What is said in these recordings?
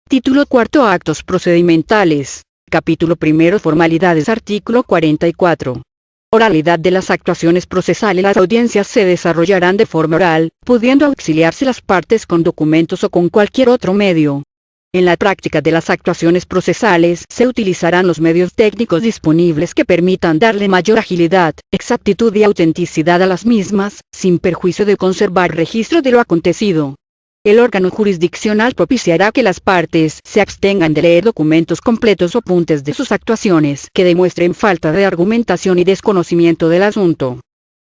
Título cuarto. Actos procedimentales. Capítulo primero. Formalidades. Artículo 44. Oralidad de las actuaciones procesales. Las audiencias se desarrollarán de forma oral, pudiendo auxiliarse las partes con documentos o con cualquier otro medio. En la práctica de las actuaciones procesales se utilizarán los medios técnicos disponibles que permitan darle mayor agilidad, exactitud y autenticidad a las mismas, sin perjuicio de conservar registro de lo acontecido. El órgano jurisdiccional propiciará que las partes se abstengan de leer documentos completos o apuntes de sus actuaciones que demuestren falta de argumentación y desconocimiento del asunto.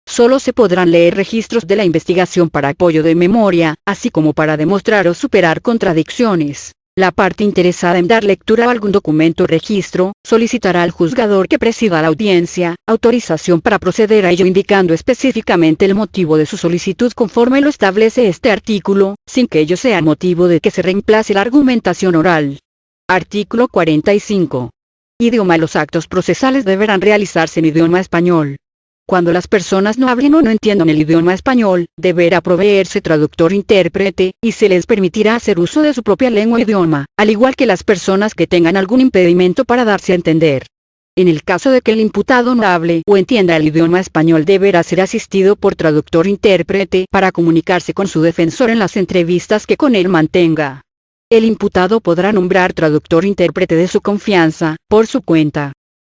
Solo se podrán leer registros de la investigación para apoyo de memoria, así como para demostrar o superar contradicciones. La parte interesada en dar lectura a algún documento o registro, solicitará al juzgador que presida la audiencia, autorización para proceder a ello indicando específicamente el motivo de su solicitud conforme lo establece este artículo, sin que ello sea motivo de que se reemplace la argumentación oral. Artículo 45. Idioma. Los actos procesales deberán realizarse en idioma español. Cuando las personas no hablen o no entiendan el idioma español, deberá proveerse traductor-intérprete, y se les permitirá hacer uso de su propia lengua o idioma, al igual que las personas que tengan algún impedimento para darse a entender. En el caso de que el imputado no hable o entienda el idioma español, deberá ser asistido por traductor-intérprete para comunicarse con su defensor en las entrevistas que con él mantenga. El imputado podrá nombrar traductor-intérprete de su confianza, por su cuenta.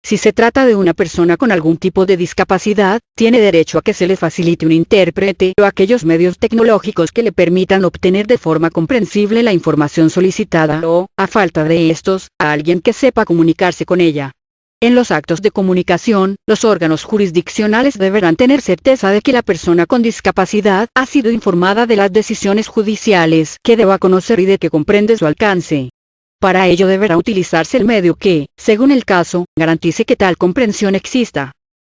Si se trata de una persona con algún tipo de discapacidad, tiene derecho a que se le facilite un intérprete o aquellos medios tecnológicos que le permitan obtener de forma comprensible la información solicitada o, a falta de estos, a alguien que sepa comunicarse con ella. En los actos de comunicación, los órganos jurisdiccionales deberán tener certeza de que la persona con discapacidad ha sido informada de las decisiones judiciales que deba conocer y de que comprende su alcance. Para ello deberá utilizarse el medio que, según el caso, garantice que tal comprensión exista.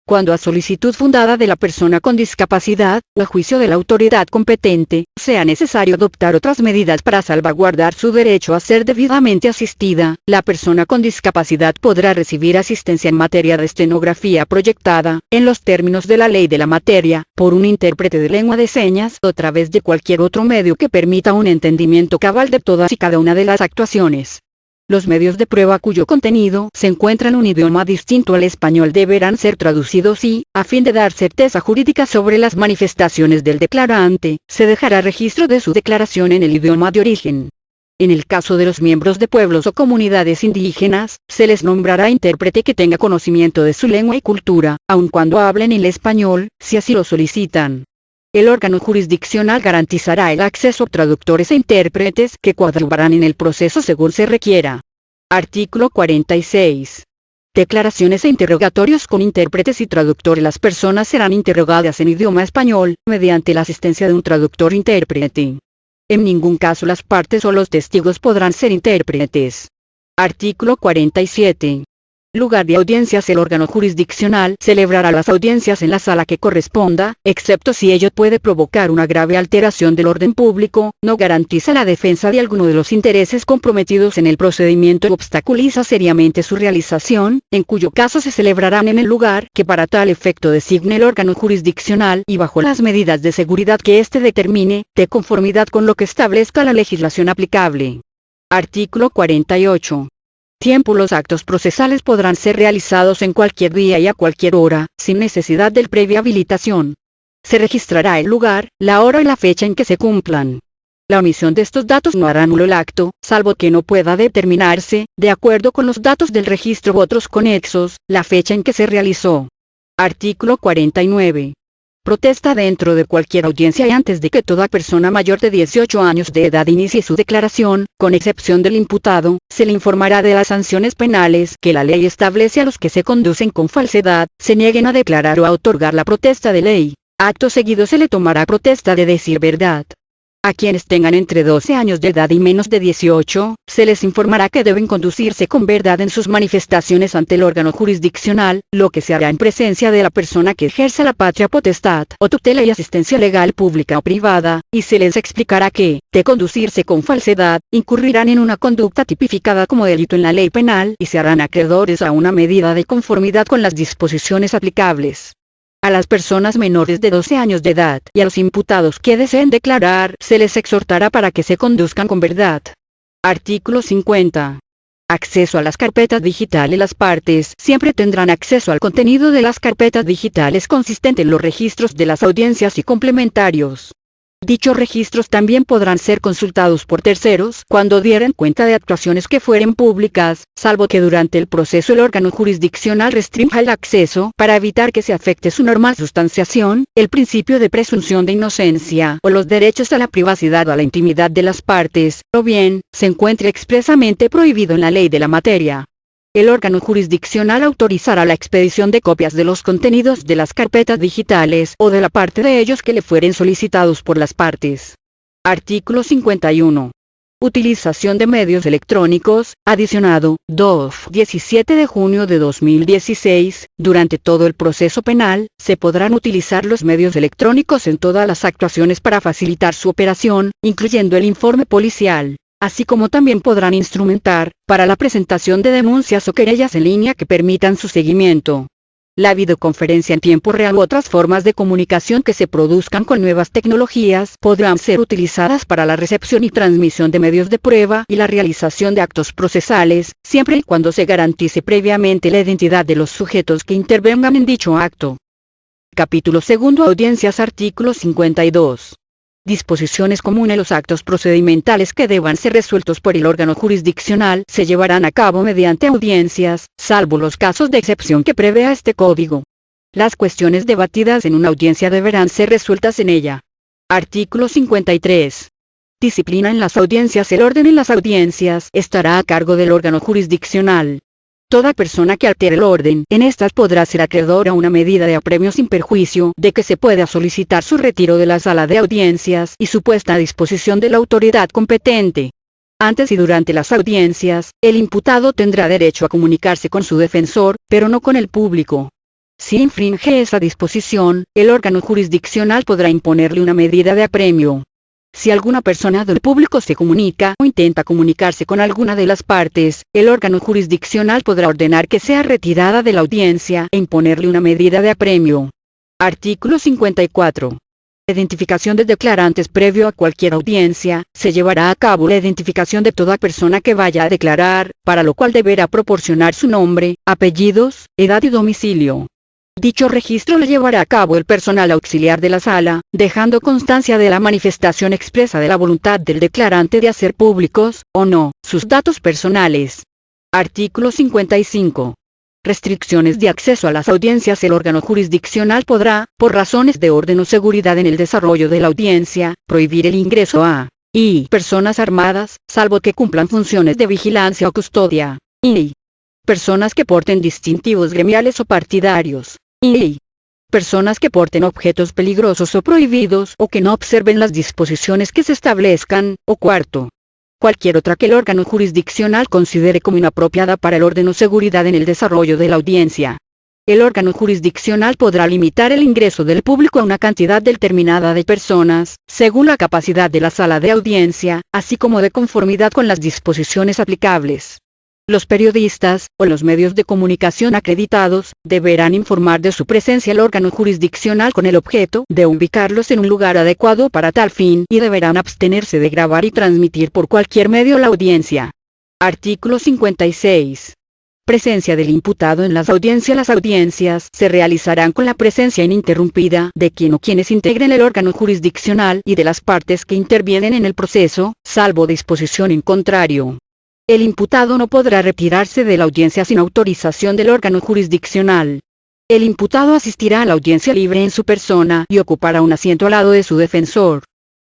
Cuando a solicitud fundada de la persona con discapacidad, o a juicio de la autoridad competente, sea necesario adoptar otras medidas para salvaguardar su derecho a ser debidamente asistida, la persona con discapacidad podrá recibir asistencia en materia de estenografía proyectada, en los términos de la ley de la materia, por un intérprete de lengua de señas o a través de cualquier otro medio que permita un entendimiento cabal de todas y cada una de las actuaciones. Los medios de prueba cuyo contenido se encuentra en un idioma distinto al español deberán ser traducidos y, a fin de dar certeza jurídica sobre las manifestaciones del declarante, se dejará registro de su declaración en el idioma de origen. En el caso de los miembros de pueblos o comunidades indígenas, se les nombrará intérprete que tenga conocimiento de su lengua y cultura, aun cuando hablen el español, si así lo solicitan. El órgano jurisdiccional garantizará el acceso a traductores e intérpretes que coadyuvarán en el proceso según se requiera. Artículo 46. Declaraciones e interrogatorios con intérpretes y traductores. Las personas serán interrogadas en idioma español, mediante la asistencia de un traductor-intérprete. En ningún caso las partes o los testigos podrán ser intérpretes. Artículo 47. Lugar de audiencias. El órgano jurisdiccional celebrará las audiencias en la sala que corresponda, excepto si ello puede provocar una grave alteración del orden público, no garantiza la defensa de alguno de los intereses comprometidos en el procedimiento y obstaculiza seriamente su realización, en cuyo caso se celebrarán en el lugar que para tal efecto designe el órgano jurisdiccional y bajo las medidas de seguridad que éste determine, de conformidad con lo que establezca la legislación aplicable. Artículo 48. Tiempo. Los actos procesales podrán ser realizados en cualquier día y a cualquier hora, sin necesidad de previa habilitación. Se registrará el lugar, la hora y la fecha en que se cumplan. La omisión de estos datos no hará nulo el acto, salvo que no pueda determinarse, de acuerdo con los datos del registro u otros conexos, la fecha en que se realizó. Artículo 49. Protesta. Dentro de cualquier audiencia y antes de que toda persona mayor de 18 años de edad inicie su declaración, con excepción del imputado, se le informará de las sanciones penales que la ley establece a los que se conducen con falsedad, se nieguen a declarar o a otorgar la protesta de ley. Acto seguido se le tomará protesta de decir verdad. A quienes tengan entre 12 años de edad y menos de 18, se les informará que deben conducirse con verdad en sus manifestaciones ante el órgano jurisdiccional, lo que se hará en presencia de la persona que ejerza la patria potestad o tutela y asistencia legal pública o privada, y se les explicará que, de conducirse con falsedad, incurrirán en una conducta tipificada como delito en la ley penal y se harán acreedores a una medida de conformidad con las disposiciones aplicables. A las personas menores de 12 años de edad y a los imputados que deseen declarar, se les exhortará para que se conduzcan con verdad. Artículo 50. Acceso a las carpetas digitales. Las partes siempre tendrán acceso al contenido de las carpetas digitales consistente en los registros de las audiencias y complementarios. Dichos registros también podrán ser consultados por terceros cuando dieran cuenta de actuaciones que fueren públicas, salvo que durante el proceso el órgano jurisdiccional restrinja el acceso para evitar que se afecte su normal sustanciación, el principio de presunción de inocencia o los derechos a la privacidad o a la intimidad de las partes, o bien, se encuentre expresamente prohibido en la ley de la materia. El órgano jurisdiccional autorizará la expedición de copias de los contenidos de las carpetas digitales o de la parte de ellos que le fueren solicitados por las partes. Artículo 51. Utilización de medios electrónicos, adicionado, 17 de junio de 2016, durante todo el proceso penal, se podrán utilizar los medios electrónicos en todas las actuaciones para facilitar su operación, incluyendo el informe policial. Así como también podrán instrumentar, para la presentación de denuncias o querellas en línea que permitan su seguimiento. La videoconferencia en tiempo real u otras formas de comunicación que se produzcan con nuevas tecnologías podrán ser utilizadas para la recepción y transmisión de medios de prueba y la realización de actos procesales, siempre y cuando se garantice previamente la identidad de los sujetos que intervengan en dicho acto. Capítulo 2. Audiencias. Artículo 52. Disposiciones comunes. Los actos procedimentales que deban ser resueltos por el órgano jurisdiccional se llevarán a cabo mediante audiencias, salvo los casos de excepción que prevea este código. Las cuestiones debatidas en una audiencia deberán ser resueltas en ella. Artículo 53. Disciplina en las audiencias. El orden en las audiencias estará a cargo del órgano jurisdiccional. Toda persona que altere el orden en estas podrá ser acreedora a una medida de apremio sin perjuicio de que se pueda solicitar su retiro de la sala de audiencias y su puesta a disposición de la autoridad competente. Antes y durante las audiencias, el imputado tendrá derecho a comunicarse con su defensor, pero no con el público. Si infringe esa disposición, el órgano jurisdiccional podrá imponerle una medida de apremio. Si alguna persona del público se comunica o intenta comunicarse con alguna de las partes, el órgano jurisdiccional podrá ordenar que sea retirada de la audiencia e imponerle una medida de apremio. Artículo 54. Identificación de declarantes. Previo a cualquier audiencia, se llevará a cabo la identificación de toda persona que vaya a declarar, para lo cual deberá proporcionar su nombre, apellidos, edad y domicilio. Dicho registro lo llevará a cabo el personal auxiliar de la sala, dejando constancia de la manifestación expresa de la voluntad del declarante de hacer públicos, o no, sus datos personales. Artículo 55. Restricciones de acceso a las audiencias. El órgano jurisdiccional podrá, por razones de orden o seguridad en el desarrollo de la audiencia, prohibir el ingreso a personas armadas, salvo que cumplan funciones de vigilancia o custodia, y personas que porten distintivos gremiales o partidarios, y personas que porten objetos peligrosos o prohibidos o que no observen las disposiciones que se establezcan, o cuarto, cualquier otra que el órgano jurisdiccional considere como inapropiada para el orden o seguridad en el desarrollo de la audiencia. El órgano jurisdiccional podrá limitar el ingreso del público a una cantidad determinada de personas, según la capacidad de la sala de audiencia, así como de conformidad con las disposiciones aplicables. Los periodistas, o los medios de comunicación acreditados, deberán informar de su presencia al órgano jurisdiccional con el objeto de ubicarlos en un lugar adecuado para tal fin y deberán abstenerse de grabar y transmitir por cualquier medio la audiencia. Artículo 56. Presencia del imputado en las audiencias. Las audiencias se realizarán con la presencia ininterrumpida de quien o quienes integren el órgano jurisdiccional y de las partes que intervienen en el proceso, salvo disposición en contrario. El imputado no podrá retirarse de la audiencia sin autorización del órgano jurisdiccional. El imputado asistirá a la audiencia libre en su persona y ocupará un asiento al lado de su defensor.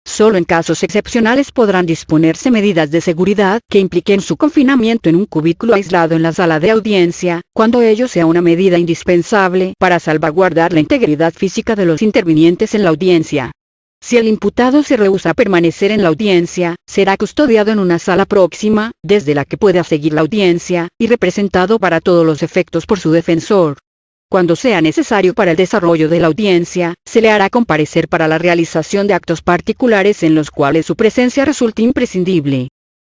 Solo en casos excepcionales podrán disponerse medidas de seguridad que impliquen su confinamiento en un cubículo aislado en la sala de audiencia, cuando ello sea una medida indispensable para salvaguardar la integridad física de los intervinientes en la audiencia. Si el imputado se rehúsa a permanecer en la audiencia, será custodiado en una sala próxima, desde la que pueda seguir la audiencia, y representado para todos los efectos por su defensor. Cuando sea necesario para el desarrollo de la audiencia, se le hará comparecer para la realización de actos particulares en los cuales su presencia resulte imprescindible.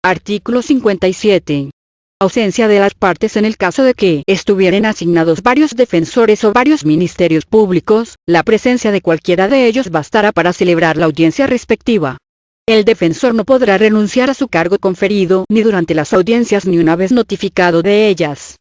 Artículo 57. Ausencia de las partes. En el caso de que estuvieran asignados varios defensores o varios ministerios públicos, la presencia de cualquiera de ellos bastará para celebrar la audiencia respectiva. El defensor no podrá renunciar a su cargo conferido ni durante las audiencias ni una vez notificado de ellas.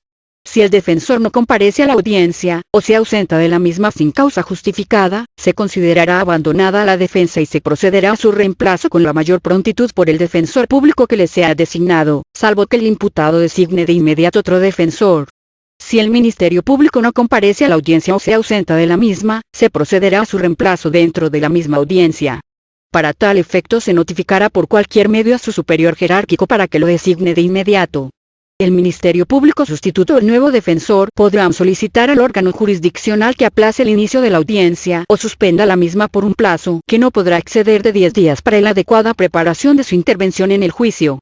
Si el defensor no comparece a la audiencia, o se ausenta de la misma sin causa justificada, se considerará abandonada la defensa y se procederá a su reemplazo con la mayor prontitud por el defensor público que le sea designado, salvo que el imputado designe de inmediato otro defensor. Si el Ministerio Público no comparece a la audiencia o se ausenta de la misma, se procederá a su reemplazo dentro de la misma audiencia. Para tal efecto se notificará por cualquier medio a su superior jerárquico para que lo designe de inmediato. El Ministerio Público sustituto o el nuevo defensor podrán solicitar al órgano jurisdiccional que aplace el inicio de la audiencia o suspenda la misma por un plazo que no podrá exceder de 10 días para la adecuada preparación de su intervención en el juicio.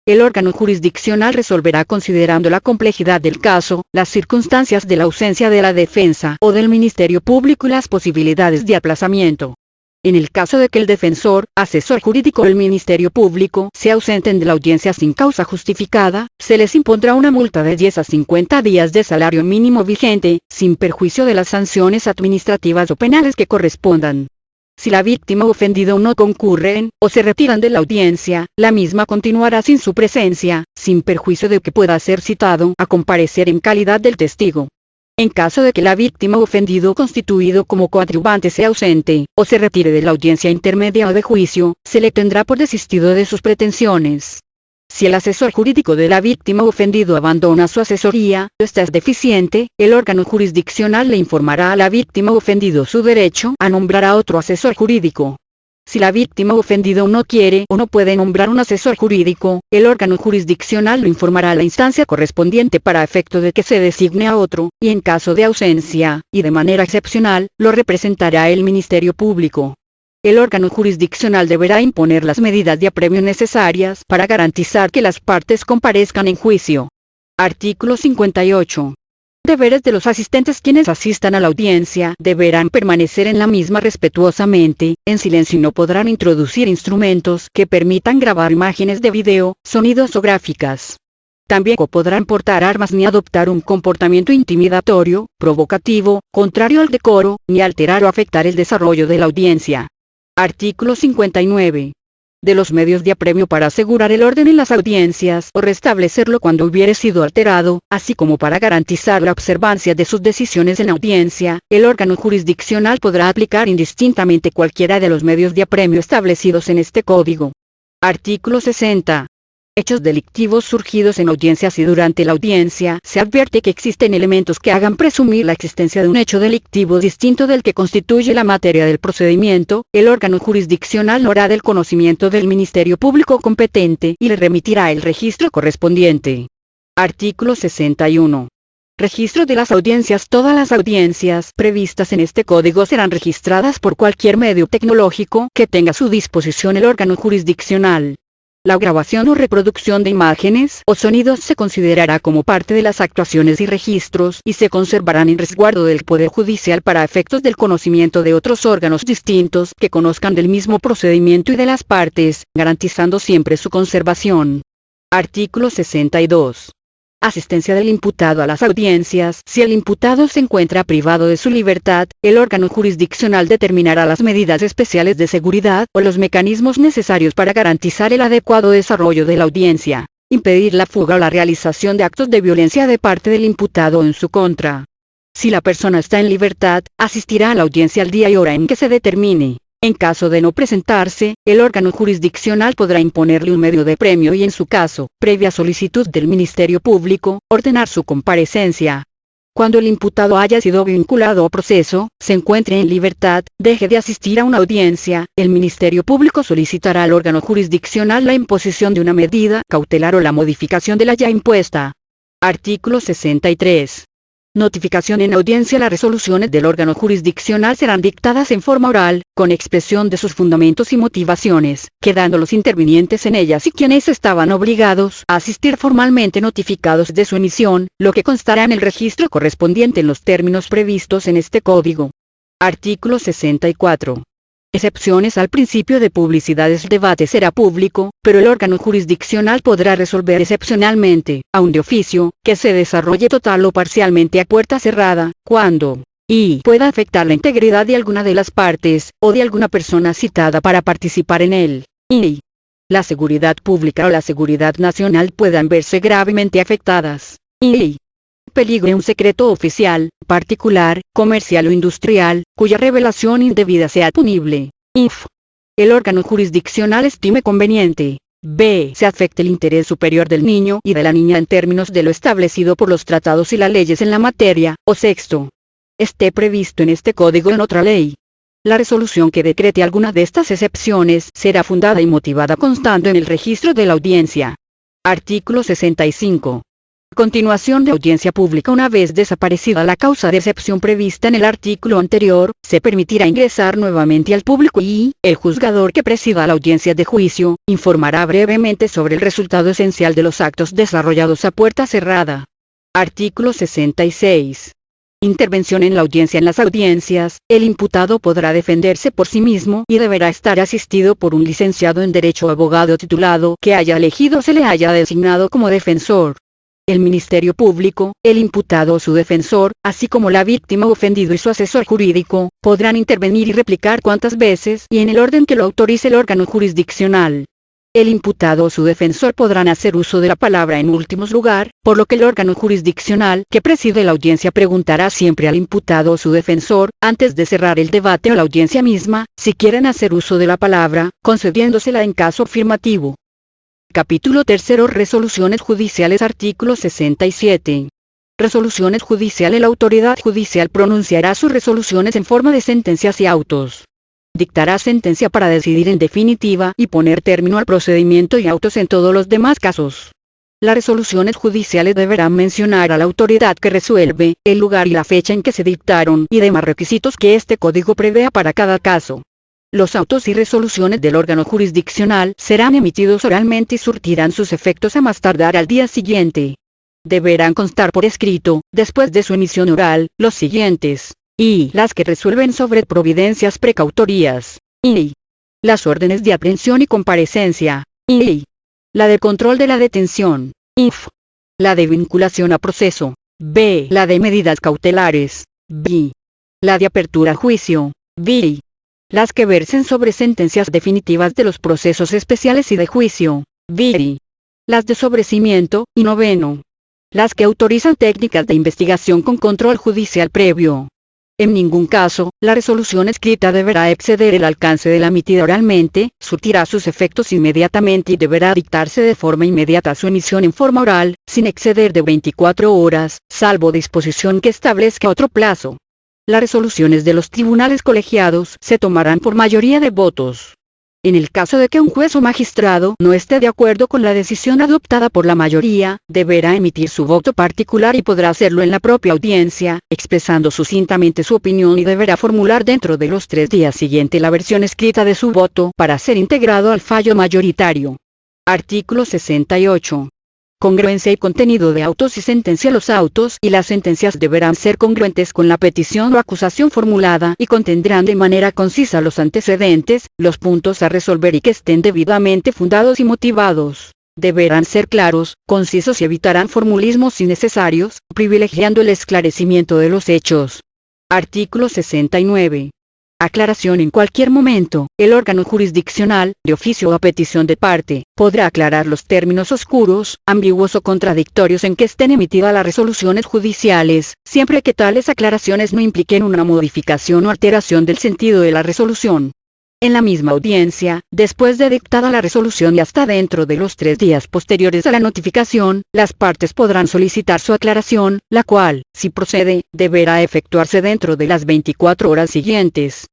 El órgano jurisdiccional resolverá considerando la complejidad del caso, las circunstancias de la ausencia de la defensa o del Ministerio Público y las posibilidades de aplazamiento. En el caso de que el defensor, asesor jurídico o el Ministerio Público se ausenten de la audiencia sin causa justificada, se les impondrá una multa de 10 a 50 días de salario mínimo vigente, sin perjuicio de las sanciones administrativas o penales que correspondan. Si la víctima o ofendido no concurren, o se retiran de la audiencia, la misma continuará sin su presencia, sin perjuicio de que pueda ser citado a comparecer en calidad del testigo. En caso de que la víctima o ofendido constituido como coadyuvante sea ausente, o se retire de la audiencia intermedia o de juicio, se le tendrá por desistido de sus pretensiones. Si el asesor jurídico de la víctima o ofendido abandona su asesoría, o está deficiente, el órgano jurisdiccional le informará a la víctima o ofendido su derecho a nombrar a otro asesor jurídico. Si la víctima o ofendido no quiere o no puede nombrar un asesor jurídico, el órgano jurisdiccional lo informará a la instancia correspondiente para efecto de que se designe a otro, y en caso de ausencia, y de manera excepcional, lo representará el Ministerio Público. El órgano jurisdiccional deberá imponer las medidas de apremio necesarias para garantizar que las partes comparezcan en juicio. Artículo 58. Deberes de los asistentes. Quienes asistan a la audiencia deberán permanecer en la misma respetuosamente, en silencio, y no podrán introducir instrumentos que permitan grabar imágenes de video, sonidos o gráficas. Tampoco podrán portar armas ni adoptar un comportamiento intimidatorio, provocativo, contrario al decoro, ni alterar o afectar el desarrollo de la audiencia. Artículo 59. De los medios de apremio para asegurar el orden en las audiencias o restablecerlo cuando hubiere sido alterado, así como para garantizar la observancia de sus decisiones en la audiencia, el órgano jurisdiccional podrá aplicar indistintamente cualquiera de los medios de apremio establecidos en este código. Artículo 60. Hechos delictivos surgidos en audiencias y durante la audiencia. Se advierte que existen elementos que hagan presumir la existencia de un hecho delictivo distinto del que constituye la materia del procedimiento. El órgano jurisdiccional lo hará del conocimiento del Ministerio Público competente y le remitirá el registro correspondiente. Artículo 61. Registro de las audiencias. Todas las audiencias previstas en este código serán registradas por cualquier medio tecnológico que tenga a su disposición el órgano jurisdiccional. La grabación o reproducción de imágenes o sonidos se considerará como parte de las actuaciones y registros y se conservarán en resguardo del Poder Judicial para efectos del conocimiento de otros órganos distintos que conozcan del mismo procedimiento y de las partes, garantizando siempre su conservación. Artículo 62. Asistencia del imputado a las audiencias. Si el imputado se encuentra privado de su libertad, el órgano jurisdiccional determinará las medidas especiales de seguridad o los mecanismos necesarios para garantizar el adecuado desarrollo de la audiencia, impedir la fuga o la realización de actos de violencia de parte del imputado en su contra. Si la persona está en libertad, asistirá a la audiencia al día y hora en que se determine. En caso de no presentarse, el órgano jurisdiccional podrá imponerle un medio de apremio y, en su caso, previa solicitud del Ministerio Público, ordenar su comparecencia. Cuando el imputado haya sido vinculado a proceso, se encuentre en libertad, deje de asistir a una audiencia, el Ministerio Público solicitará al órgano jurisdiccional la imposición de una medida cautelar o la modificación de la ya impuesta. Artículo 63. Notificación en audiencia. Las resoluciones del órgano jurisdiccional serán dictadas en forma oral, con expresión de sus fundamentos y motivaciones, quedando los intervinientes en ellas y quienes estaban obligados a asistir formalmente notificados de su emisión, lo que constará en el registro correspondiente en los términos previstos en este código. Artículo 64. Excepciones al principio de publicidad. El debate será público, pero el órgano jurisdiccional podrá resolver excepcionalmente, aun de oficio, que se desarrolle total o parcialmente a puerta cerrada, cuando y pueda afectar la integridad de alguna de las partes, o de alguna persona citada para participar en él. y la seguridad pública o la seguridad nacional puedan verse gravemente afectadas, y peligre un secreto oficial, particular, comercial o industrial, cuya revelación indebida sea punible. If el órgano jurisdiccional estime conveniente. B. Se afecte el interés superior del niño y de la niña en términos de lo establecido por los tratados y las leyes en la materia, o sexto, esté previsto en este código o en otra ley. La resolución que decrete alguna de estas excepciones será fundada y motivada constando en el registro de la audiencia. Artículo 65. Continuación de audiencia pública. Una vez desaparecida la causa de excepción prevista en el artículo anterior, se permitirá ingresar nuevamente al público y, el juzgador que presida la audiencia de juicio, informará brevemente sobre el resultado esencial de los actos desarrollados a puerta cerrada. Artículo 66. Intervención en la audiencia. En las audiencias, el imputado podrá defenderse por sí mismo y deberá estar asistido por un licenciado en Derecho o abogado titulado que haya elegido o se le haya designado como defensor. El Ministerio Público, el imputado o su defensor, así como la víctima o ofendido y su asesor jurídico, podrán intervenir y replicar cuantas veces y en el orden que lo autorice el órgano jurisdiccional. El imputado o su defensor podrán hacer uso de la palabra en últimos lugar, por lo que el órgano jurisdiccional que preside la audiencia preguntará siempre al imputado o su defensor, antes de cerrar el debate o la audiencia misma, si quieren hacer uso de la palabra, concediéndosela en caso afirmativo. Capítulo 3. Resoluciones judiciales. Artículo 67. Resoluciones judiciales. La autoridad judicial pronunciará sus resoluciones en forma de sentencias y autos. Dictará sentencia para decidir en definitiva y poner término al procedimiento y autos en todos los demás casos. Las resoluciones judiciales deberán mencionar a la autoridad que resuelve, el lugar y la fecha en que se dictaron y demás requisitos que este código prevea para cada caso. Los autos y resoluciones del órgano jurisdiccional serán emitidos oralmente y surtirán sus efectos a más tardar al día siguiente. Deberán constar por escrito, después de su emisión oral, los siguientes, y las que resuelven sobre providencias precautorias, y las órdenes de aprehensión y comparecencia, y la de control de la detención, if la de vinculación a proceso, b la de medidas cautelares, b la de apertura a juicio, b las que versen sobre sentencias definitivas de los procesos especiales y de juicio, v las de sobrecimiento, y noveno, las que autorizan técnicas de investigación con control judicial previo. En ningún caso, la resolución escrita deberá exceder el alcance de la emitida oralmente, surtirá sus efectos inmediatamente y deberá dictarse de forma inmediata su emisión en forma oral, sin exceder de 24 horas, salvo disposición que establezca otro plazo. Las resoluciones de los tribunales colegiados se tomarán por mayoría de votos. En el caso de que un juez o magistrado no esté de acuerdo con la decisión adoptada por la mayoría, deberá emitir su voto particular y podrá hacerlo en la propia audiencia, expresando sucintamente su opinión y deberá formular dentro de los 3 días siguientes la versión escrita de su voto para ser integrado al fallo mayoritario. Artículo 68. Congruencia y contenido de autos y sentencia. Los autos y las sentencias deberán ser congruentes con la petición o acusación formulada y contendrán de manera concisa los antecedentes, los puntos a resolver y que estén debidamente fundados y motivados. Deberán ser claros, concisos y evitarán formulismos innecesarios, privilegiando el esclarecimiento de los hechos. Artículo 69. Aclaración. En cualquier momento, el órgano jurisdiccional, de oficio o a petición de parte, podrá aclarar los términos oscuros, ambiguos o contradictorios en que estén emitidas las resoluciones judiciales, siempre que tales aclaraciones no impliquen una modificación o alteración del sentido de la resolución. En la misma audiencia, después de dictada la resolución y hasta dentro de los 3 días posteriores a la notificación, las partes podrán solicitar su aclaración, la cual, si procede, deberá efectuarse dentro de las 24 horas siguientes.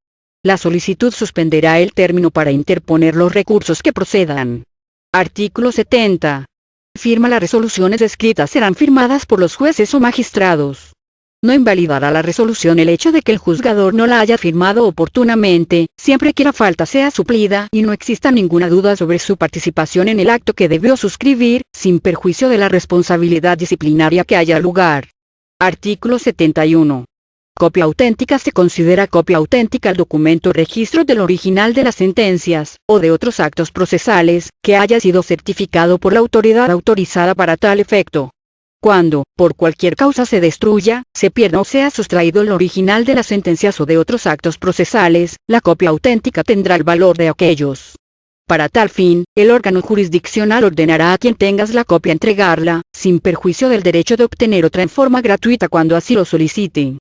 La solicitud suspenderá el término para interponer los recursos que procedan. Artículo 70. Firma. Las resoluciones escritas serán firmadas por los jueces o magistrados. No invalidará la resolución el hecho de que el juzgador no la haya firmado oportunamente, siempre que la falta sea suplida y no exista ninguna duda sobre su participación en el acto que debió suscribir, sin perjuicio de la responsabilidad disciplinaria que haya lugar. Artículo 71. Copia auténtica. Se considera copia auténtica el documento o registro del original de las sentencias, o de otros actos procesales, que haya sido certificado por la autoridad autorizada para tal efecto. Cuando, por cualquier causa se destruya, se pierda o sea sustraído el original de las sentencias o de otros actos procesales, la copia auténtica tendrá el valor de aquellos. Para tal fin, el órgano jurisdiccional ordenará a quien tengas la copia entregarla, sin perjuicio del derecho de obtener otra en forma gratuita cuando así lo solicite.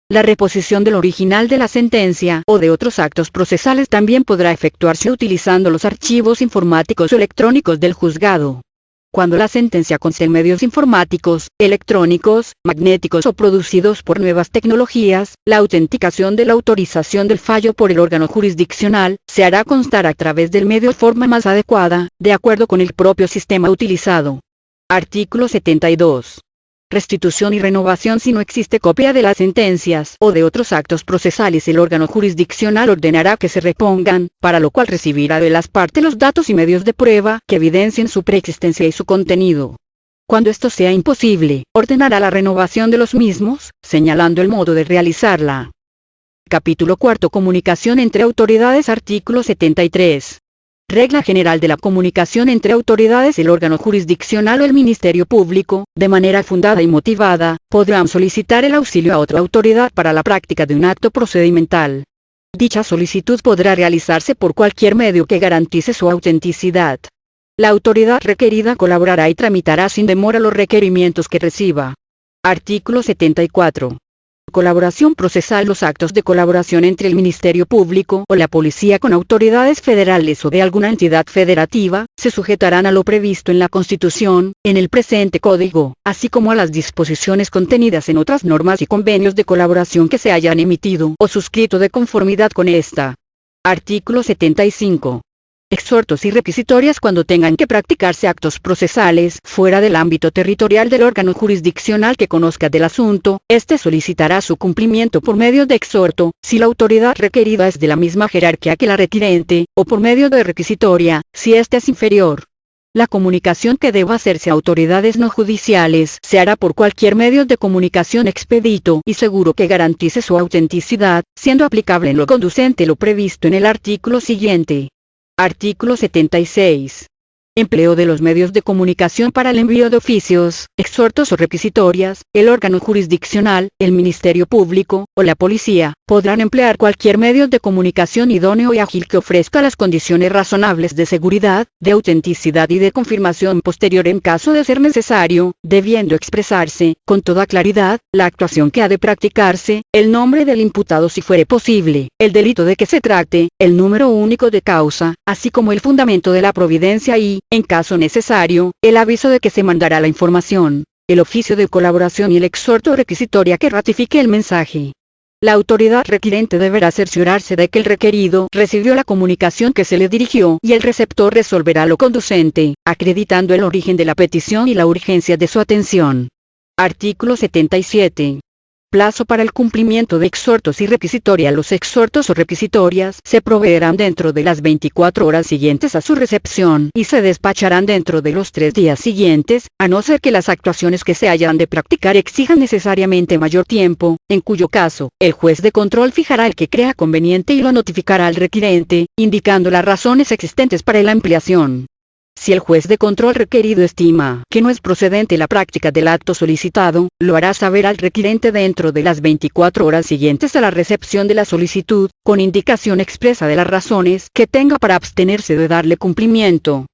La reposición del original de la sentencia o de otros actos procesales también podrá efectuarse utilizando los archivos informáticos o electrónicos del juzgado. Cuando la sentencia conste en medios informáticos, electrónicos, magnéticos o producidos por nuevas tecnologías, la autenticación de la autorización del fallo por el órgano jurisdiccional se hará constar a través del medio de forma más adecuada, de acuerdo con el propio sistema utilizado. Artículo 72. Restitución y renovación. Si no existe copia de las sentencias o de otros actos procesales, el órgano jurisdiccional ordenará que se repongan, para lo cual recibirá de las partes los datos y medios de prueba que evidencien su preexistencia y su contenido. Cuando esto sea imposible, ordenará la renovación de los mismos, señalando el modo de realizarla. Capítulo 4. Comunicación entre autoridades. Artículo 73. Regla general de la comunicación entre autoridades. El órgano jurisdiccional o el Ministerio Público, de manera fundada y motivada, podrán solicitar el auxilio a otra autoridad para la práctica de un acto procedimental. Dicha solicitud podrá realizarse por cualquier medio que garantice su autenticidad. La autoridad requerida colaborará y tramitará sin demora los requerimientos que reciba. Artículo 74. Colaboración procesal. Los actos de colaboración entre el Ministerio Público o la Policía con autoridades federales o de alguna entidad federativa, se sujetarán a lo previsto en la Constitución, en el presente Código, así como a las disposiciones contenidas en otras normas y convenios de colaboración que se hayan emitido o suscrito de conformidad con esta. Artículo 75. Exhortos y requisitorias. Cuando tengan que practicarse actos procesales fuera del ámbito territorial del órgano jurisdiccional que conozca del asunto, éste solicitará su cumplimiento por medio de exhorto, si la autoridad requerida es de la misma jerarquía que la requirente, o por medio de requisitoria, si éste es inferior. La comunicación que deba hacerse a autoridades no judiciales se hará por cualquier medio de comunicación expedito y seguro que garantice su autenticidad, siendo aplicable en lo conducente lo previsto en el artículo siguiente. Artículo 76. Empleo de los medios de comunicación para el envío de oficios, exhortos o requisitorias. El órgano jurisdiccional, el Ministerio Público, o la Policía, podrán emplear cualquier medio de comunicación idóneo y ágil que ofrezca las condiciones razonables de seguridad, de autenticidad y de confirmación posterior en caso de ser necesario, debiendo expresarse, con toda claridad, la actuación que ha de practicarse, el nombre del imputado si fuere posible, el delito de que se trate, el número único de causa, así como el fundamento de la providencia y, en caso necesario, el aviso de que se mandará la información, el oficio de colaboración y el exhorto requisitoria que ratifique el mensaje. La autoridad requirente deberá cerciorarse de que el requerido recibió la comunicación que se le dirigió y el receptor resolverá lo conducente, acreditando el origen de la petición y la urgencia de su atención. Artículo 77. Plazo para el cumplimiento de exhortos y requisitoria. Los exhortos o requisitorias se proveerán dentro de las 24 horas siguientes a su recepción y se despacharán dentro de los 3 días siguientes, a no ser que las actuaciones que se hayan de practicar exijan necesariamente mayor tiempo, en cuyo caso, el juez de control fijará el que crea conveniente y lo notificará al requirente, indicando las razones existentes para la ampliación. Si el juez de control requerido estima que no es procedente la práctica del acto solicitado, lo hará saber al requirente dentro de las 24 horas siguientes a la recepción de la solicitud, con indicación expresa de las razones que tenga para abstenerse de darle cumplimiento.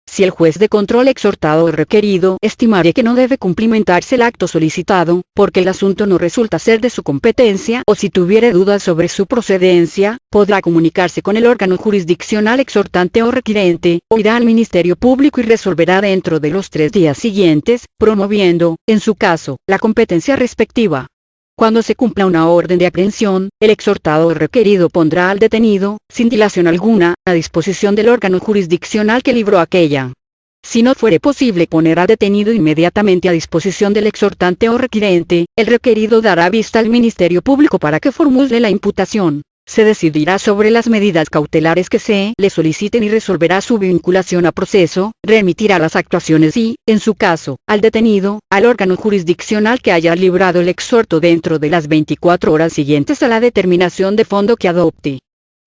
Si el juez de control exhortado o requerido estimare que no debe cumplimentarse el acto solicitado, porque el asunto no resulta ser de su competencia o si tuviere dudas sobre su procedencia, podrá comunicarse con el órgano jurisdiccional exhortante o requirente, o irá al Ministerio Público y resolverá dentro de los 3 días siguientes, promoviendo, en su caso, la competencia respectiva. Cuando se cumpla una orden de aprehensión, el exhortado o requerido pondrá al detenido, sin dilación alguna, a disposición del órgano jurisdiccional que libró aquella. Si no fuere posible poner al detenido inmediatamente a disposición del exhortante o requirente, el requerido dará vista al Ministerio Público para que formule la imputación. Se decidirá sobre las medidas cautelares que se le soliciten y resolverá su vinculación a proceso, remitirá las actuaciones y, en su caso, al detenido, al órgano jurisdiccional que haya librado el exhorto dentro de las 24 horas siguientes a la determinación de fondo que adopte.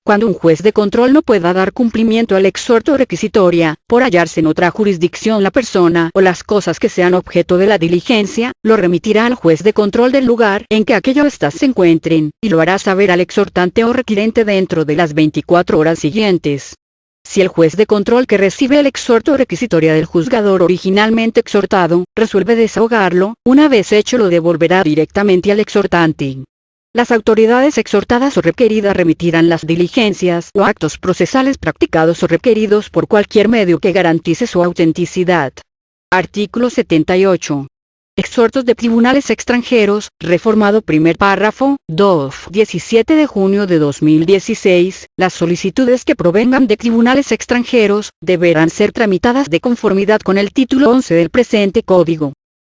Cuando un juez de control no pueda dar cumplimiento al exhorto requisitoria, por hallarse en otra jurisdicción la persona o las cosas que sean objeto de la diligencia, lo remitirá al juez de control del lugar en que aquello éstas se encuentren, y lo hará saber al exhortante o requirente dentro de las 24 horas siguientes. Si el juez de control que recibe el exhorto requisitoria del juzgador originalmente exhortado, resuelve desahogarlo, una vez hecho lo devolverá directamente al exhortante. Las autoridades exhortadas o requeridas remitirán las diligencias o actos procesales practicados o requeridos por cualquier medio que garantice su autenticidad. Artículo 78. Exhortos de tribunales extranjeros, reformado primer párrafo, 2. 17 de junio de 2016, las solicitudes que provengan de tribunales extranjeros, deberán ser tramitadas de conformidad con el título 11 del presente código.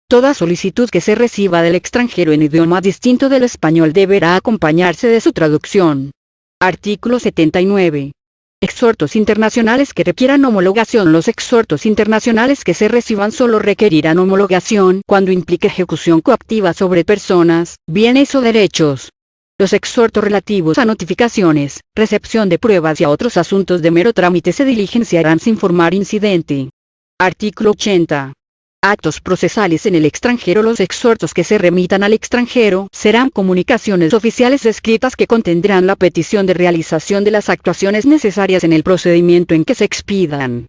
Toda solicitud que se reciba del extranjero en idioma distinto del español deberá acompañarse de su traducción. Artículo 79. Exhortos internacionales que requieran homologación. Los exhortos internacionales que se reciban solo requerirán homologación cuando implique ejecución coactiva sobre personas, bienes o derechos. Los exhortos relativos a notificaciones, recepción de pruebas y a otros asuntos de mero trámite se diligenciarán sin formar incidente. Artículo 80. Actos procesales en el extranjero. Los exhortos que se remitan al extranjero serán comunicaciones oficiales escritas que contendrán la petición de realización de las actuaciones necesarias en el procedimiento en que se expidan.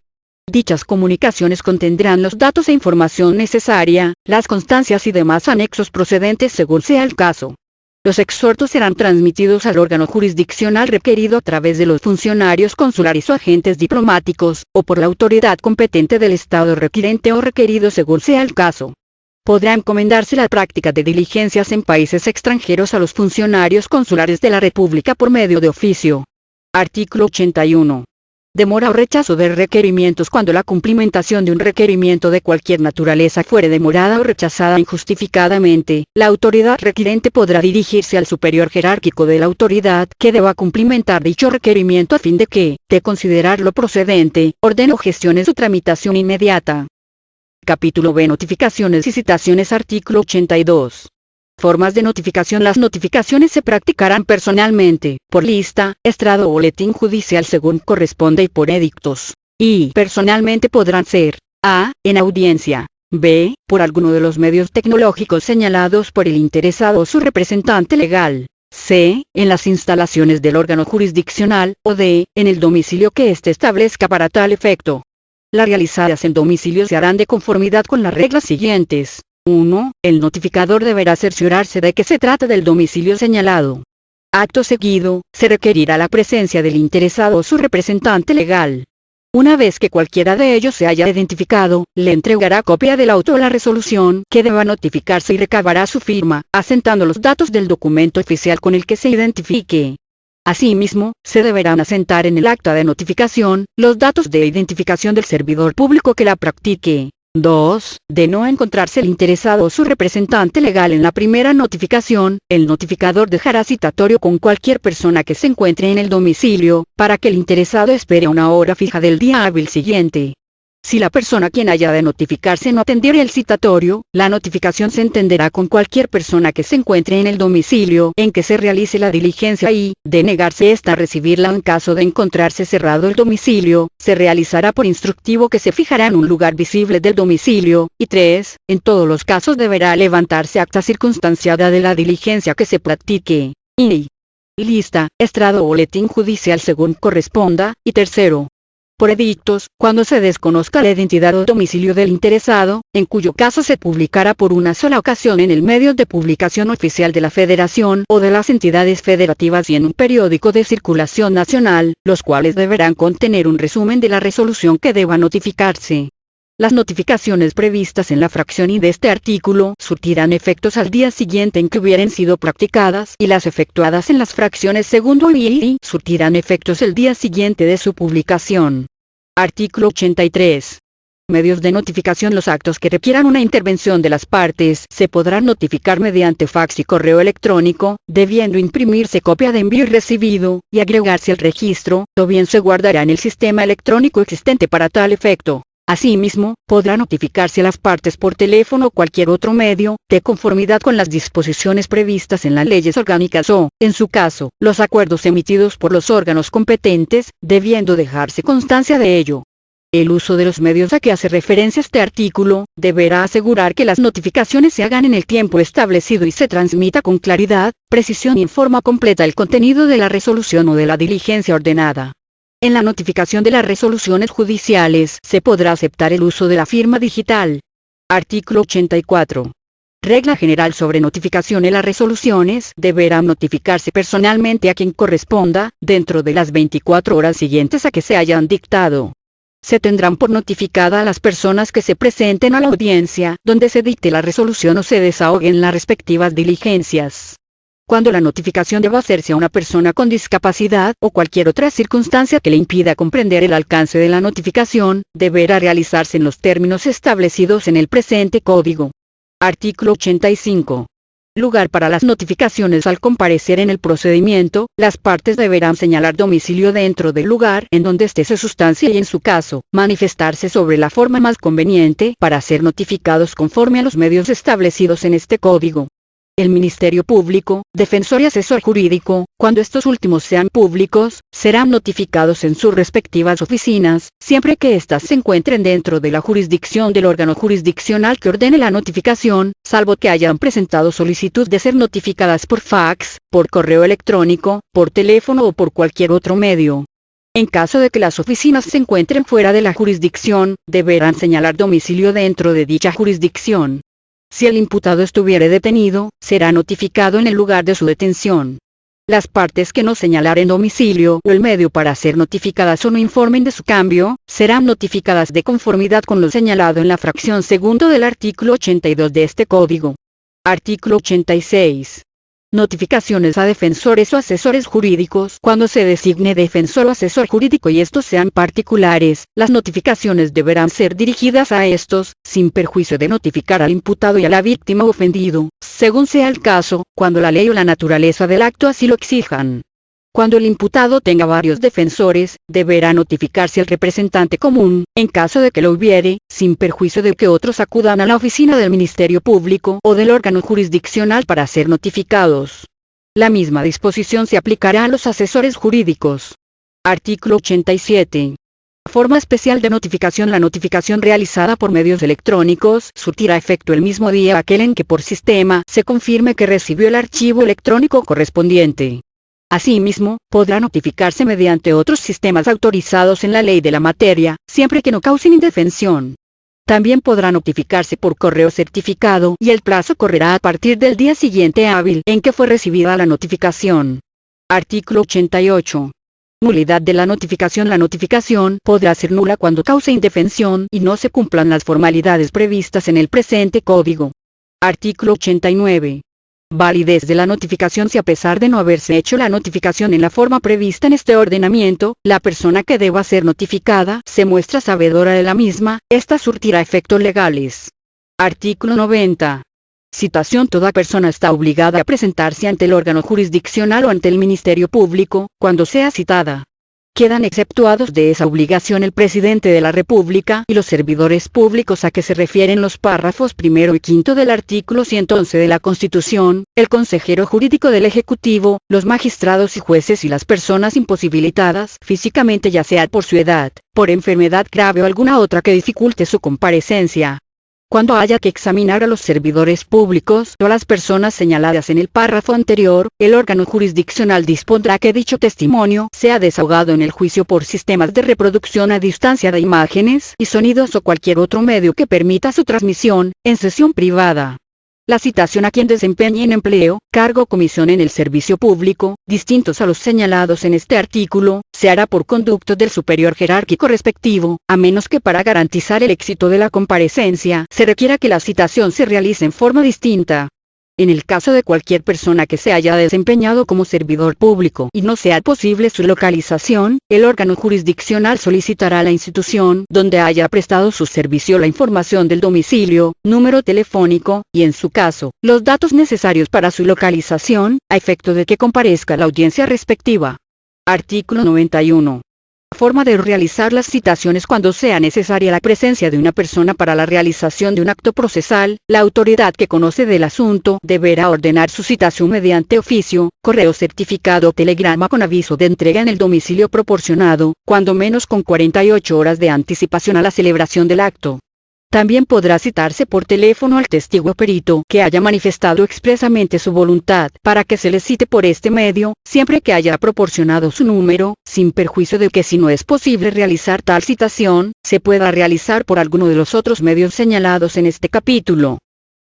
Dichas comunicaciones contendrán los datos e información necesaria, las constancias y demás anexos procedentes según sea el caso. Los exhortos serán transmitidos al órgano jurisdiccional requerido a través de los funcionarios consulares o agentes diplomáticos, o por la autoridad competente del Estado requirente o requerido según sea el caso. Podrá encomendarse la práctica de diligencias en países extranjeros a los funcionarios consulares de la República por medio de oficio. Artículo 81. Demora o rechazo de requerimientos. Cuando la cumplimentación de un requerimiento de cualquier naturaleza fuere demorada o rechazada injustificadamente, la autoridad requirente podrá dirigirse al superior jerárquico de la autoridad que deba cumplimentar dicho requerimiento a fin de que, de considerarlo procedente, ordene o gestione su tramitación inmediata. Capítulo B. Notificaciones y citaciones. Artículo 82. Formas de notificación. Las notificaciones se practicarán personalmente, por lista, estrado o boletín judicial según corresponda y por edictos. Y personalmente podrán ser: a. en audiencia; b. por alguno de los medios tecnológicos señalados por el interesado o su representante legal; c. en las instalaciones del órgano jurisdiccional; o d. en el domicilio que éste establezca para tal efecto. Las realizadas en domicilio se harán de conformidad con las reglas siguientes. 1. El notificador deberá cerciorarse de que se trata del domicilio señalado. Acto seguido, se requerirá la presencia del interesado o su representante legal. Una vez que cualquiera de ellos se haya identificado, le entregará copia del auto o la resolución que deba notificarse y recabará su firma, asentando los datos del documento oficial con el que se identifique. Asimismo, se deberán asentar en el acta de notificación los datos de identificación del servidor público que la practique. 2. De no encontrarse el interesado o su representante legal en la primera notificación, el notificador dejará citatorio con cualquier persona que se encuentre en el domicilio, para que el interesado espere una hora fija del día hábil siguiente. Si la persona quien haya de notificarse no atendiera el citatorio, la notificación se entenderá con cualquier persona que se encuentre en el domicilio en que se realice la diligencia y, de negarse ésta a recibirla en caso de encontrarse cerrado el domicilio, se realizará por instructivo que se fijará en un lugar visible del domicilio. Y 3. En todos los casos deberá levantarse acta circunstanciada de la diligencia que se practique. Y lista, estrado o boletín judicial según corresponda. Y tercero, por edictos, cuando se desconozca la identidad o domicilio del interesado, en cuyo caso se publicará por una sola ocasión en el medio de publicación oficial de la Federación o de las entidades federativas y en un periódico de circulación nacional, los cuales deberán contener un resumen de la resolución que deba notificarse. Las notificaciones previstas en la fracción I de este artículo surtirán efectos al día siguiente en que hubieran sido practicadas y las efectuadas en las fracciones segundo y surtirán efectos el día siguiente de su publicación. Artículo 83. Medios de notificación. Los actos que requieran una intervención de las partes se podrán notificar mediante fax y correo electrónico, debiendo imprimirse copia de envío y recibido, y agregarse al registro, o bien se guardará en el sistema electrónico existente para tal efecto. Asimismo, podrá notificarse a las partes por teléfono o cualquier otro medio, de conformidad con las disposiciones previstas en las leyes orgánicas o, en su caso, los acuerdos emitidos por los órganos competentes, debiendo dejarse constancia de ello. El uso de los medios a que hace referencia este artículo, deberá asegurar que las notificaciones se hagan en el tiempo establecido y se transmita con claridad, precisión y en forma completa el contenido de la resolución o de la diligencia ordenada. En la notificación de las resoluciones judiciales se podrá aceptar el uso de la firma digital. Artículo 84. Regla general sobre notificación en las resoluciones: deberán notificarse personalmente a quien corresponda, dentro de las 24 horas siguientes a que se hayan dictado. Se tendrán por notificada a las personas que se presenten a la audiencia, donde se dicte la resolución o se desahoguen las respectivas diligencias. Cuando la notificación deba hacerse a una persona con discapacidad o cualquier otra circunstancia que le impida comprender el alcance de la notificación, deberá realizarse en los términos establecidos en el presente Código. Artículo 85. Lugar para las notificaciones: al comparecer en el procedimiento, las partes deberán señalar domicilio dentro del lugar en donde esté su sustancia y, en su caso, manifestarse sobre la forma más conveniente para ser notificados conforme a los medios establecidos en este Código. El Ministerio Público, defensor y asesor jurídico, cuando estos últimos sean públicos, serán notificados en sus respectivas oficinas, siempre que éstas se encuentren dentro de la jurisdicción del órgano jurisdiccional que ordene la notificación, salvo que hayan presentado solicitud de ser notificadas por fax, por correo electrónico, por teléfono o por cualquier otro medio. En caso de que las oficinas se encuentren fuera de la jurisdicción, deberán señalar domicilio dentro de dicha jurisdicción. Si el imputado estuviere detenido, será notificado en el lugar de su detención. Las partes que no señalaren domicilio o el medio para ser notificadas o no informen de su cambio, serán notificadas de conformidad con lo señalado en la fracción segundo del artículo 82 de este Código. Artículo 86. Notificaciones a defensores o asesores jurídicos: cuando se designe defensor o asesor jurídico y estos sean particulares, las notificaciones deberán ser dirigidas a estos, sin perjuicio de notificar al imputado y a la víctima ofendido, según sea el caso, cuando la ley o la naturaleza del acto así lo exijan. Cuando el imputado tenga varios defensores, deberá notificarse al representante común, en caso de que lo hubiere, sin perjuicio de que otros acudan a la oficina del Ministerio Público o del órgano jurisdiccional para ser notificados. La misma disposición se aplicará a los asesores jurídicos. Artículo 87. Forma especial de notificación: la notificación realizada por medios electrónicos surtirá efecto el mismo día aquel en que por sistema se confirme que recibió el archivo electrónico correspondiente. Asimismo, podrá notificarse mediante otros sistemas autorizados en la ley de la materia, siempre que no causen indefensión. También podrá notificarse por correo certificado y el plazo correrá a partir del día siguiente hábil en que fue recibida la notificación. Artículo 88. Nulidad de la notificación: la notificación podrá ser nula cuando cause indefensión y no se cumplan las formalidades previstas en el presente Código. Artículo 89. Validez de la notificación: si a pesar de no haberse hecho la notificación en la forma prevista en este ordenamiento, la persona que deba ser notificada se muestra sabedora de la misma, ésta surtirá efectos legales. Artículo 90. Citación: toda persona está obligada a presentarse ante el órgano jurisdiccional o ante el Ministerio Público, cuando sea citada. Quedan exceptuados de esa obligación el Presidente de la República y los servidores públicos a que se refieren los párrafos primero y quinto del artículo 111 de la Constitución, el consejero jurídico del Ejecutivo, los magistrados y jueces y las personas imposibilitadas físicamente, ya sea por su edad, por enfermedad grave o alguna otra que dificulte su comparecencia. Cuando haya que examinar a los servidores públicos o a las personas señaladas en el párrafo anterior, el órgano jurisdiccional dispondrá que dicho testimonio sea desahogado en el juicio por sistemas de reproducción a distancia de imágenes y sonidos o cualquier otro medio que permita su transmisión, en sesión privada. La citación a quien desempeñe en empleo, cargo o comisión en el servicio público, distintos a los señalados en este artículo, se hará por conducto del superior jerárquico respectivo, a menos que para garantizar el éxito de la comparecencia se requiera que la citación se realice en forma distinta. En el caso de cualquier persona que se haya desempeñado como servidor público y no sea posible su localización, el órgano jurisdiccional solicitará a la institución donde haya prestado su servicio la información del domicilio, número telefónico, y en su caso, los datos necesarios para su localización, a efecto de que comparezca a la audiencia respectiva. Artículo 91. Forma de realizar las citaciones: cuando sea necesaria la presencia de una persona para la realización de un acto procesal, la autoridad que conoce del asunto deberá ordenar su citación mediante oficio, correo certificado o telegrama con aviso de entrega en el domicilio proporcionado, cuando menos con 48 horas de anticipación a la celebración del acto. También podrá citarse por teléfono al testigo o perito que haya manifestado expresamente su voluntad para que se le cite por este medio, siempre que haya proporcionado su número, sin perjuicio de que si no es posible realizar tal citación, se pueda realizar por alguno de los otros medios señalados en este capítulo.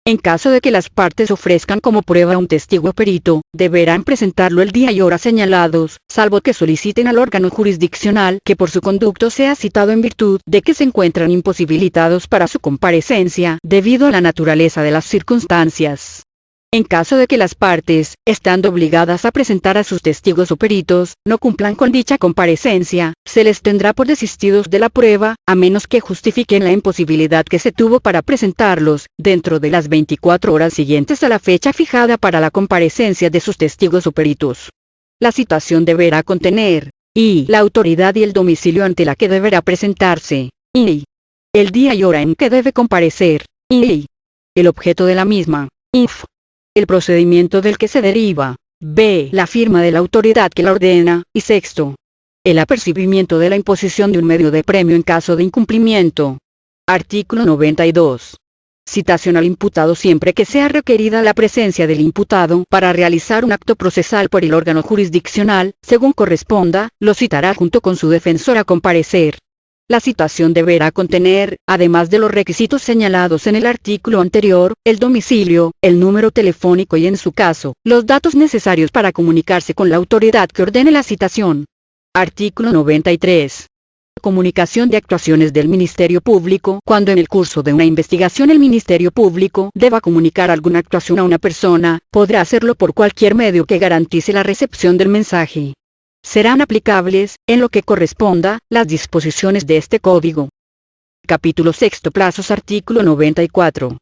En caso de que las partes ofrezcan como prueba un testigo o perito, deberán presentarlo el día y hora señalados, salvo que soliciten al órgano jurisdiccional que por su conducto sea citado en virtud de que se encuentran imposibilitados para su comparecencia, debido a la naturaleza de las circunstancias. En caso de que las partes, estando obligadas a presentar a sus testigos o peritos, no cumplan con dicha comparecencia, se les tendrá por desistidos de la prueba, a menos que justifiquen la imposibilidad que se tuvo para presentarlos, dentro de las 24 horas siguientes a la fecha fijada para la comparecencia de sus testigos o peritos. La citación deberá contener, y la autoridad y el domicilio ante la que deberá presentarse, y el día y hora en que debe comparecer, y el objeto de la misma, el procedimiento del que se deriva, b. la firma de la autoridad que la ordena, y sexto, el apercibimiento de la imposición de un medio de premio en caso de incumplimiento. Artículo 92. Citación al imputado siempre que sea requerida la presencia del imputado para realizar un acto procesal por el órgano jurisdiccional, según corresponda, lo citará junto con su defensor a comparecer. La citación deberá contener, además de los requisitos señalados en el artículo anterior, el domicilio, el número telefónico y en su caso, los datos necesarios para comunicarse con la autoridad que ordene la citación. Artículo 93. Comunicación de actuaciones del Ministerio Público. Cuando en el curso de una investigación el Ministerio Público deba comunicar alguna actuación a una persona, podrá hacerlo por cualquier medio que garantice la recepción del mensaje. Serán aplicables, en lo que corresponda, las disposiciones de este Código. Capítulo 6. Plazos. Artículo 94.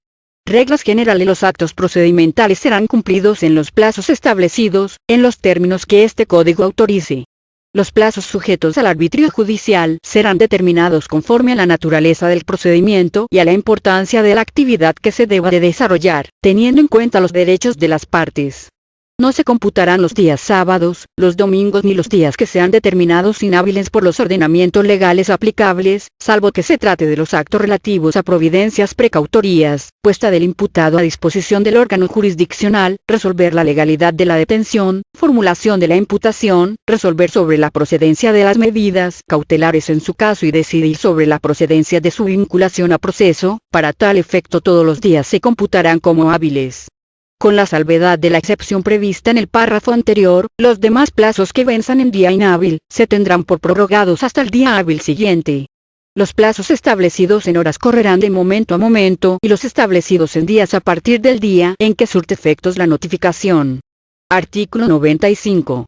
Reglas generales. Los actos procedimentales serán cumplidos en los plazos establecidos, en los términos que este Código autorice. Los plazos sujetos al arbitrio judicial serán determinados conforme a la naturaleza del procedimiento y a la importancia de la actividad que se deba de desarrollar, teniendo en cuenta los derechos de las partes. No se computarán los días sábados, los domingos ni los días que sean determinados inhábiles por los ordenamientos legales aplicables, salvo que se trate de los actos relativos a providencias precautorias, puesta del imputado a disposición del órgano jurisdiccional, resolver la legalidad de la detención, formulación de la imputación, resolver sobre la procedencia de las medidas cautelares en su caso y decidir sobre la procedencia de su vinculación a proceso. Para tal efecto todos los días se computarán como hábiles. Con la salvedad de la excepción prevista en el párrafo anterior, los demás plazos que venzan en día inhábil, se tendrán por prorrogados hasta el día hábil siguiente. Los plazos establecidos en horas correrán de momento a momento y los establecidos en días a partir del día en que surte efectos la notificación. Artículo 95.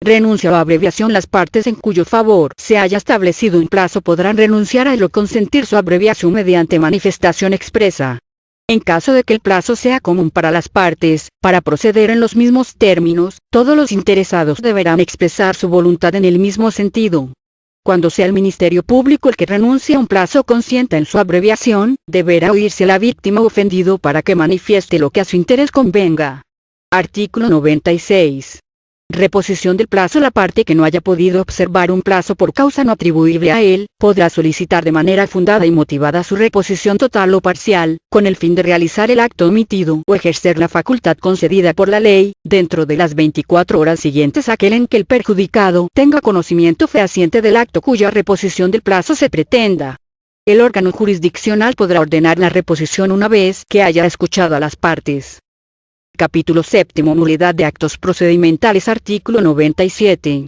Renuncia o abreviación. Las partes en cuyo favor se haya establecido un plazo podrán renunciar a él o consentir su abreviación mediante manifestación expresa. En caso de que el plazo sea común para las partes, para proceder en los mismos términos, todos los interesados deberán expresar su voluntad en el mismo sentido. Cuando sea el Ministerio Público el que renuncie a un plazo o consienta en su abreviación, deberá oírse a la víctima o ofendido para que manifieste lo que a su interés convenga. Artículo 96. Reposición del plazo. La parte que no haya podido observar un plazo por causa no atribuible a él, podrá solicitar de manera fundada y motivada su reposición total o parcial, con el fin de realizar el acto omitido o ejercer la facultad concedida por la ley, dentro de las 24 horas siguientes a aquel en que el perjudicado tenga conocimiento fehaciente del acto cuya reposición del plazo se pretenda. El órgano jurisdiccional podrá ordenar la reposición una vez que haya escuchado a las partes. Capítulo 7. Nulidad de actos procedimentales. Artículo 97.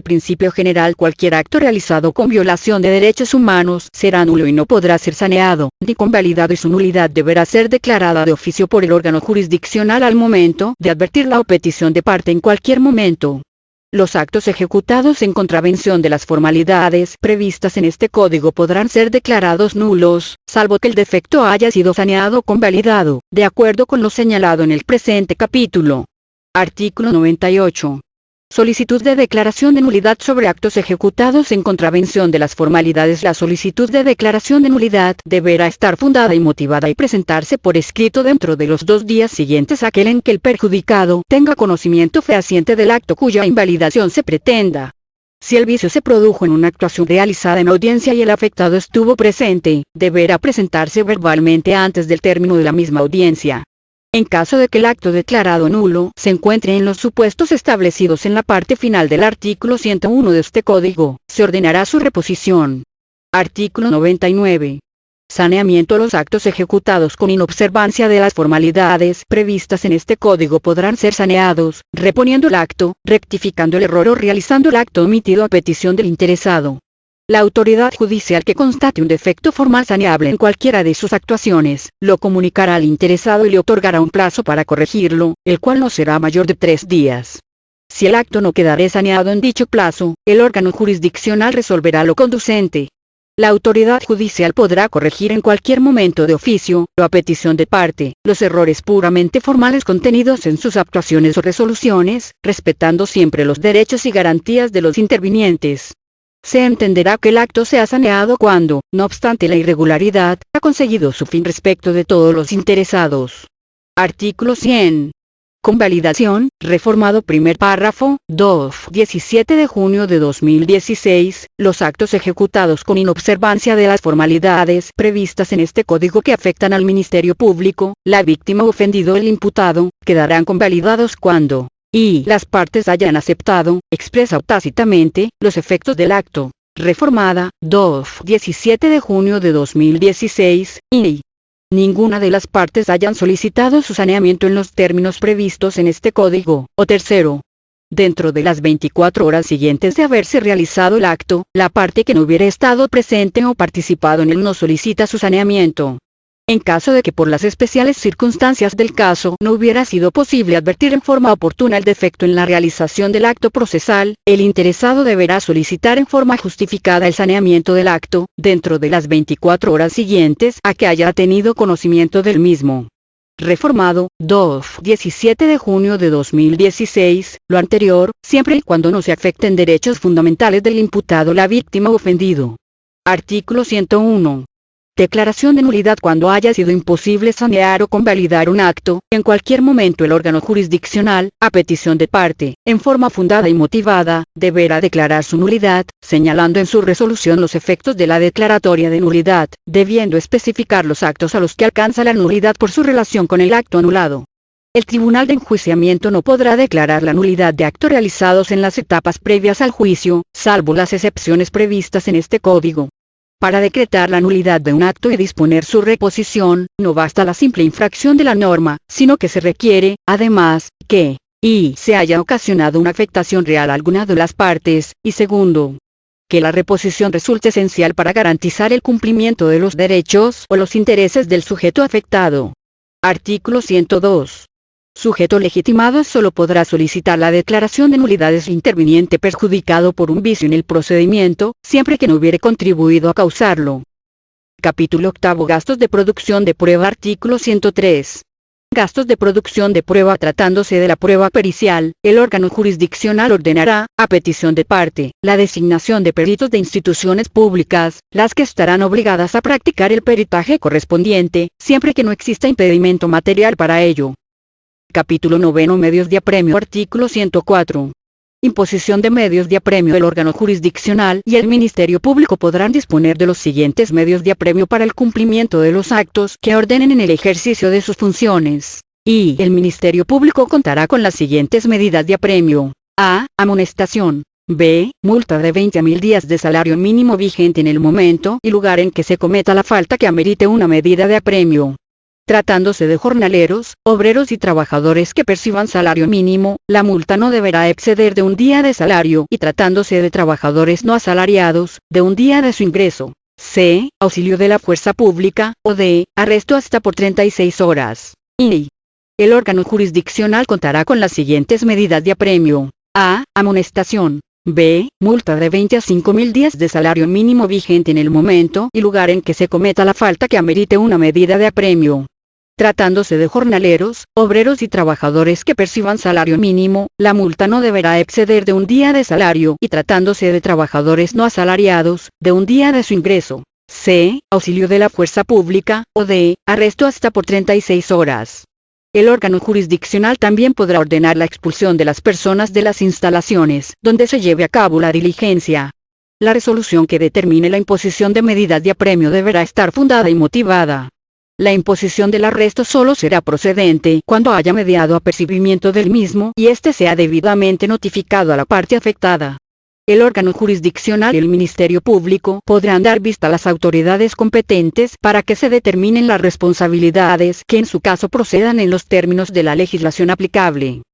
Principio general. Cualquier acto realizado con violación de derechos humanos será nulo y no podrá ser saneado, ni convalidado, y su nulidad deberá ser declarada de oficio por el órgano jurisdiccional al momento de advertirla o petición de parte en cualquier momento. Los actos ejecutados en contravención de las formalidades previstas en este Código podrán ser declarados nulos, salvo que el defecto haya sido saneado o convalidado, de acuerdo con lo señalado en el presente capítulo. Artículo 98. Solicitud de declaración de nulidad sobre actos ejecutados en contravención de las formalidades. La solicitud de declaración de nulidad deberá estar fundada y motivada y presentarse por escrito dentro de los 2 días siguientes a aquel en que el perjudicado tenga conocimiento fehaciente del acto cuya invalidación se pretenda. Si el vicio se produjo en una actuación realizada en audiencia y el afectado estuvo presente, deberá presentarse verbalmente antes del término de la misma audiencia. En caso de que el acto declarado nulo se encuentre en los supuestos establecidos en la parte final del artículo 101 de este código, se ordenará su reposición. Artículo 99. Saneamiento. Los actos ejecutados con inobservancia de las formalidades previstas en este código podrán ser saneados, reponiendo el acto, rectificando el error o realizando el acto omitido a petición del interesado. La autoridad judicial que constate un defecto formal saneable en cualquiera de sus actuaciones, lo comunicará al interesado y le otorgará un plazo para corregirlo, el cual no será mayor de 3 días. Si el acto no quedará saneado en dicho plazo, el órgano jurisdiccional resolverá lo conducente. La autoridad judicial podrá corregir en cualquier momento de oficio, o a petición de parte, los errores puramente formales contenidos en sus actuaciones o resoluciones, respetando siempre los derechos y garantías de los intervinientes. Se entenderá que el acto sea saneado cuando, no obstante la irregularidad, ha conseguido su fin respecto de todos los interesados. Artículo 100. Convalidación, reformado primer párrafo, 2. 17 de junio de 2016, los actos ejecutados con inobservancia de las formalidades previstas en este código que afectan al Ministerio Público, la víctima o ofendido o el imputado, quedarán convalidados cuando y las partes hayan aceptado, expresa o tácitamente, los efectos del acto. Reformada, 2. 17 de junio de 2016, y ninguna de las partes hayan solicitado su saneamiento en los términos previstos en este código, o tercero. Dentro de las 24 horas siguientes de haberse realizado el acto, la parte que no hubiera estado presente o participado en él no solicita su saneamiento. En caso de que por las especiales circunstancias del caso no hubiera sido posible advertir en forma oportuna el defecto en la realización del acto procesal, el interesado deberá solicitar en forma justificada el saneamiento del acto, dentro de las 24 horas siguientes a que haya tenido conocimiento del mismo. Reformado, 2. 17 de junio de 2016, lo anterior, siempre y cuando no se afecten derechos fundamentales del imputado, la víctima o ofendido. Artículo 101. Declaración de nulidad. Cuando haya sido imposible sanear o convalidar un acto, en cualquier momento el órgano jurisdiccional, a petición de parte, en forma fundada y motivada, deberá declarar su nulidad, señalando en su resolución los efectos de la declaratoria de nulidad, debiendo especificar los actos a los que alcanza la nulidad por su relación con el acto anulado. El Tribunal de Enjuiciamiento no podrá declarar la nulidad de actos realizados en las etapas previas al juicio, salvo las excepciones previstas en este código. Para decretar la nulidad de un acto y disponer su reposición, no basta la simple infracción de la norma, sino que se requiere, además, que y se haya ocasionado una afectación real a alguna de las partes, y segundo, que la reposición resulte esencial para garantizar el cumplimiento de los derechos o los intereses del sujeto afectado. Artículo 102. Sujeto legitimado solo podrá solicitar la declaración de nulidades interviniente perjudicado por un vicio en el procedimiento, siempre que no hubiere contribuido a causarlo. Capítulo 8. Gastos de producción de prueba. Artículo 103. Gastos de producción de prueba. Tratándose de la prueba pericial, el órgano jurisdiccional ordenará, a petición de parte, la designación de peritos de instituciones públicas, las que estarán obligadas a practicar el peritaje correspondiente, siempre que no exista impedimento material para ello. Capítulo 9. Medios de apremio. Artículo 104. Imposición de medios de apremio. El órgano jurisdiccional y el Ministerio Público podrán disponer de los siguientes medios de apremio para el cumplimiento de los actos que ordenen en el ejercicio de sus funciones. Y el Ministerio Público contará con las siguientes medidas de apremio. A. Amonestación. B. Multa de 20.000 días de salario mínimo vigente en el momento y lugar en que se cometa la falta que amerite una medida de apremio. Tratándose de jornaleros, obreros y trabajadores que perciban salario mínimo, la multa no deberá exceder de un día de salario y tratándose de trabajadores no asalariados, de un día de su ingreso. C. Auxilio de la fuerza pública, o D. Arresto hasta por 36 horas. Y el órgano jurisdiccional contará con las siguientes medidas de apremio. A. Amonestación. B. Multa de 20 a 5.000 días de salario mínimo vigente en el momento y lugar en que se cometa la falta que amerite una medida de apremio. Tratándose de jornaleros, obreros y trabajadores que perciban salario mínimo, la multa no deberá exceder de un día de salario y tratándose de trabajadores no asalariados, de un día de su ingreso. C. Auxilio de la fuerza pública, o D. Arresto hasta por 36 horas. El órgano jurisdiccional también podrá ordenar la expulsión de las personas de las instalaciones donde se lleve a cabo la diligencia. La resolución que determine la imposición de medidas de apremio deberá estar fundada y motivada. La imposición del arresto solo será procedente cuando haya mediado apercibimiento del mismo y éste sea debidamente notificado a la parte afectada. El órgano jurisdiccional y el Ministerio Público podrán dar vista a las autoridades competentes para que se determinen las responsabilidades que en su caso procedan en los términos de la legislación aplicable.